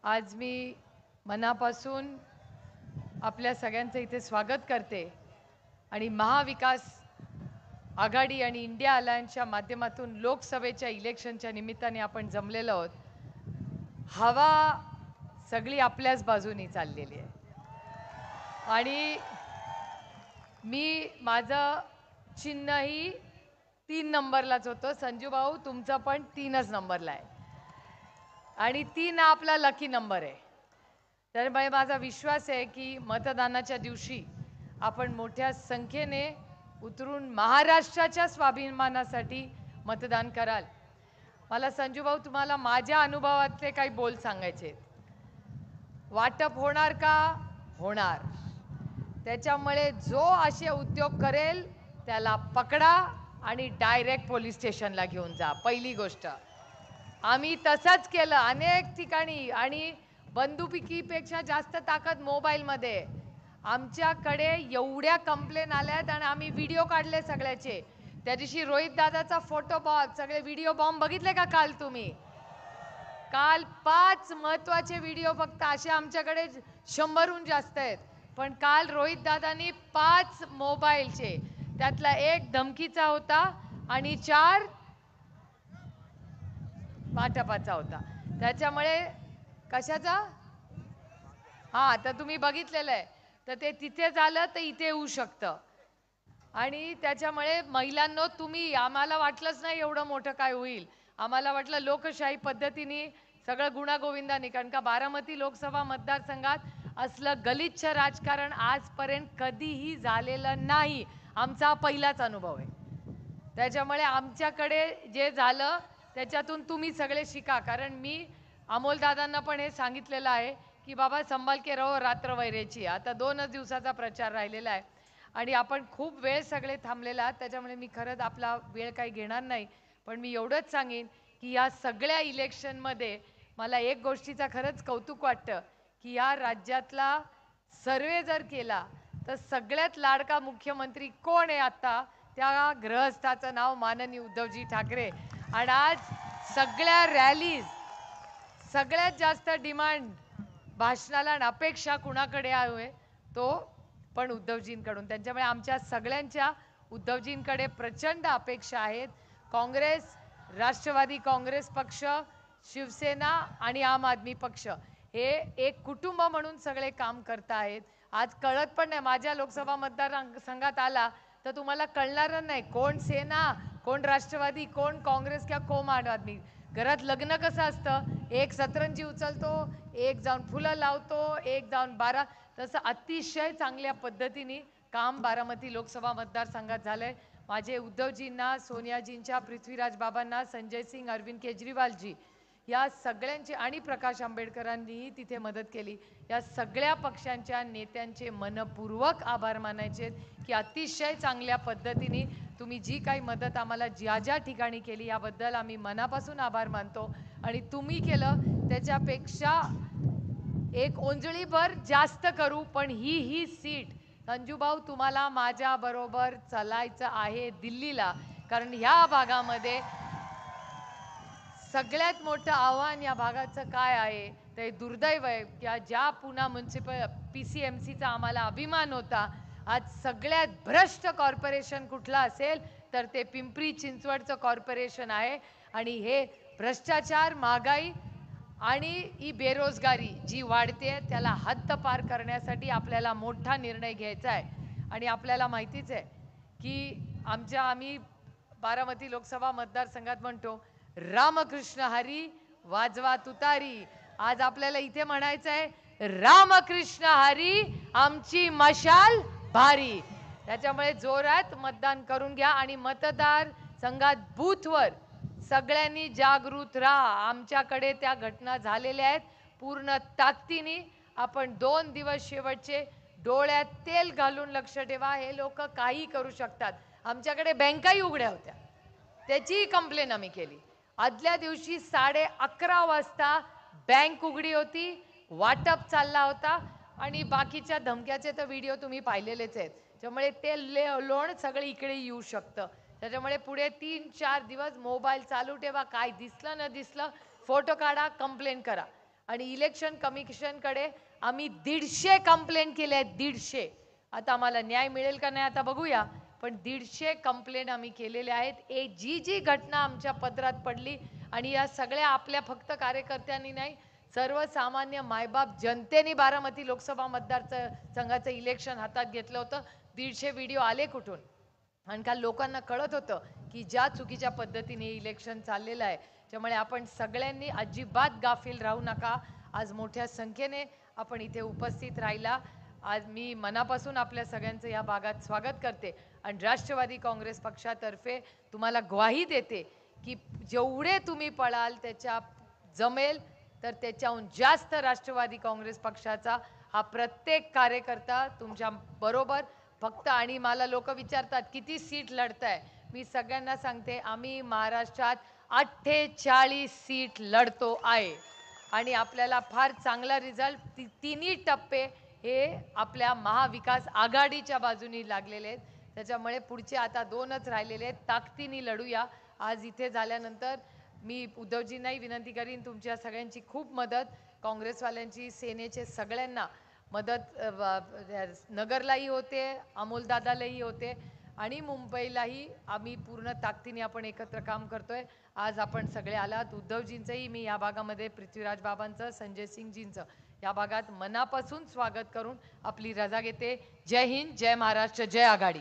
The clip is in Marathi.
आज मी मनापासून आपल्या सगळ्यांचं इथे स्वागत करते आणि महाविकास आघाडी आणि इंडिया अलायन्सच्या माध्यमातून लोकसभेच्या इलेक्शनच्या निमित्ताने आपण जमलेलो आहोत. हवा सगळी आपल्याच बाजूनी चाललेली आहे आणि मी माझं चिन्हही 3 नंबरलाच होतं. संजू भाऊ तुमचं पण 3च नंबरला आहे आणि 3 हा आपला लकी नंबर आहे. तर माझा विश्वास आहे की मतदानाच्या दिवशी आपण मोठ्या संख्येने उतरून महाराष्ट्राच्या स्वाभिमानासाठी मतदान कराल. मला संजू भाऊ तुम्हाला माझ्या अनुभवातले काही बोल सांगायचे. वाटप होणार का? होणार. त्याच्यामुळे जो असे उद्योग करेल त्याला पकडा आणि डायरेक्ट पोलीस स्टेशनला घेऊन जा. पहिली गोष्ट आम्ही तसंच केलं अनेक ठिकाणी आणि बंदुकीपेक्षा जास्त ताकद मोबाईलमध्ये. आमच्याकडे एवढ्या कंप्लेन आल्यात आणि आम्ही व्हिडिओ काढले सगळ्याचे. त्या दिवशी रोहित दादाचा फोटो बॉम्ब सगळे व्हिडिओ बॉम्ब बघितले का काल तुम्ही? काल 5 महत्त्वाचे व्हिडिओ फक्त असे आमच्याकडे 100हून जास्त आहेत. पण काल रोहित दादांनी 5 मोबाईलचे त्यातला एक धमकीचा होता आणि 4 वाटपाचा होता. त्याच्यामुळे कशाचा? हां, तर तुम्ही बघितलेलं आहे. तर ते तिथे झालं तर इथे येऊ शकतं. आणि त्याच्यामुळे महिलांनो तुम्ही आम्हाला वाटलंच नाही एवढं मोठं काय होईल. आम्हाला वाटलं लोकशाही पद्धतीने सगळं गुणागोविंदाने, कारण का बारामती लोकसभा मतदारसंघात असलं गलिच्छ राजकारण आजपर्यंत कधीही झालेलं नाही. आमचा पहिलाच अनुभव आहे. त्याच्यामुळे आमच्याकडे जे झालं त्याच्यातून तुम्ही सगळे शिका. कारण मी अमोलदादांना पण हे सांगितलेलं आहे की बाबा संभाल के रहो रात्र वैरेची. आता 2च दिवसाचा प्रचार राहिलेला आहे आणि आपण खूप वेळ सगळे थांबलेला आहात. त्याच्यामुळे मी खरंच आपला वेळ काही घेणार नाही. पण मी एवढंच सांगेन की या सगळ्या इलेक्शनमध्ये मला एक गोष्टीचा खरंच कौतुक वाटतं की या राज्यातला सर्वे जर केला तर सगळ्यात लाडका मुख्यमंत्री कोण आहे आता? त्या गृहस्थाचं नाव माननीय उद्धवजी ठाकरे. आणि आज सगळ्या रॅलीज सगळ्यात जास्त डिमांड भाषणाला आणि अपेक्षा कुणाकडे आहे? तो पण उद्धवजींकडून. त्यांच्यामुळे आमच्या सगळ्यांच्या उद्धवजींकडे प्रचंड अपेक्षा आहेत. काँग्रेस, राष्ट्रवादी काँग्रेस पक्ष, शिवसेना आणि आम आदमी पक्ष हे एक कुटुंब म्हणून सगळे काम करत आहेत. आज कळत पण नाही, माझ्या लोकसभा मतदारसंघात आला तर तुम्हाला कळणार नाही कोण सेना, कोण राष्ट्रवादी, कोण काँग्रेस किंवा कोण आम आदमी. घरात लग्न कसं असतं, एक सतरंजी उचलतो, एक जाऊन फुलं लावतो, एक जाऊन बारा. तसं अतिशय चांगल्या पद्धतीने काम बारामती लोकसभा मतदारसंघात झालंय. माझे उद्धवजींना, सोनियाजींच्या, पृथ्वीराज बाबांना, संजय सिंग, अरविंद केजरीवालजी या सगळ्यांचे आणि प्रकाश आंबेडकरांनीही तिथे मदत केली. या सगळ्या पक्षांच्या नेत्यांचे मनपूर्वक आभार मानायचे की अतिशय चांगल्या पद्धतीने तुम्ही जी काही मदत आम्हाला ज्या ज्या ठिकाणी केली याबद्दल आम्ही मनापासून आभार मानतो. आणि तुम्ही केलं त्याच्यापेक्षा एक ओंजळीभर जास्त करू. पण ही सीट संजूभाऊ तुम्हाला माझ्याबरोबर चालायचं आहे दिल्लीला. कारण ह्या भागामध्ये सगळ्यात मोठं आव्हान या भागाचं काय आहे ते दुर्दैव आहे की ज्या पुणे म्युनिसिपल PCMCचा आम्हाला अभिमान होता, आज सगळ्यात भ्रष्ट कॉर्पोरेशन कुठलं असेल तर ते पिंपरी चिंचवडचं कॉर्पोरेशन आहे. आणि हे भ्रष्टाचार, महागाई आणि ही बेरोजगारी जी वाढते त्याला हद्दपार करण्यासाठी आपल्याला मोठा निर्णय घ्यायचा आहे. आणि आपल्याला माहितीच आहे की आम्ही बारामती लोकसभा मतदारसंघात म्हणतो रामकृष्ण हरी वाजवा तुतारी. आज आपल्याला इथे म्हणायचं आहे रामकृष्ण हरी आमची मशाल भारी. त्याच्यामुळे जोरात मतदान करून घ्या आणि मतदार संघात बूथवर सगळ्यांनी जागृत राहा. आमच्याकडे त्या घटना झालेल्या आहेत. पूर्ण ताकदीने आपण 2 दिवस शेवटचे डोळ्यात तेल घालून लक्ष ठेवा. हे लोक काही करू शकतात. आमच्याकडे बँकाही उघड्या होत्या, त्याची कंप्लेन आम्ही केली. आदल्या दिवशी 11:30 वाजता बँक उघडी होती, वाटप चालला होता आणि बाकीच्या धमक्याचे तर व्हिडिओ तुम्ही पाहिलेलेच आहेत. त्यामुळे ते लोण सगळे इकडे येऊ शकतं. त्याच्यामुळे पुढे 3-4 दिवस मोबाईल चालू ठेवा. काय दिसलं न दिसलं फोटो काढा, कंप्लेन करा. आणि इलेक्शन कमिशनकडे आम्ही 150 कंप्लेंट केले आहेत, 150. आता आम्हाला न्याय मिळेल का नाही आता बघूया, पण 150 कंप्लेंट आम्ही केलेले आहेत. जी घटना आमच्या पदरात पडली आणि या सगळ्या आपल्या फक्त कार्यकर्त्यांनी नाही, सर्वसामान्य मायबाप जनतेने बारामती लोकसभा मतदारसंघाचं इलेक्शन हातात घेतलं होतं. 150 व्हिडिओ आले कुठून? आणि काल लोकांना कळत होतं की ज्या चुकीच्या पद्धतीने इलेक्शन चाललेलं आहे, त्यामुळे आपण सगळ्यांनी अजिबात गाफील राहू नका. आज मोठ्या संख्येने आपण इथे उपस्थित राहिला. आज मी मनापासून आपल्या सगळ्यांचं या भागात स्वागत करते आणि राष्ट्रवादी काँग्रेस पक्षातर्फे तुम्हाला ग्वाही देते की जेवढे तुम्ही पळाल त्याच्या जमेल तर त्याच्याहून जास्त राष्ट्रवादी काँग्रेस पक्षाचा हा प्रत्येक कार्यकर्ता तुमच्या बरोबर फक्त. आणि मला लोक विचारतात किती सीट लढताय, मी सगळ्यांना सांगते आम्ही महाराष्ट्रात 48 सीट लढतो आहे आणि आपल्याला फार चांगला रिझल्ट तिन्ही टप्पे हे आपल्या महाविकास आघाडीच्या बाजूनी लागलेले आहेत. त्याच्यामुळे पुढचे आता 2च राहिलेले आहेत, ताकदीने लढूया. आज इथे झाल्यानंतर मी उद्धवजींनाही विनंती करीन तुमच्या सगळ्यांची खूप मदत, काँग्रेसवाल्यांची, सेनेचे सगळ्यांना मदत नगरलाही होते, अमोलदादालाही होते आणि मुंबईलाही आम्ही पूर्ण ताकदीने आपण एकत्र काम करतोय. आज आपण सगळे आलात. उद्धवजींचंही मी या भागामध्ये पृथ्वीराज बाबांचं, संजय सिंगजींचं या भागात मनापासून स्वागत करून आपली रजा घेते. जय हिंद, जय महाराष्ट्र, जय आघाडी.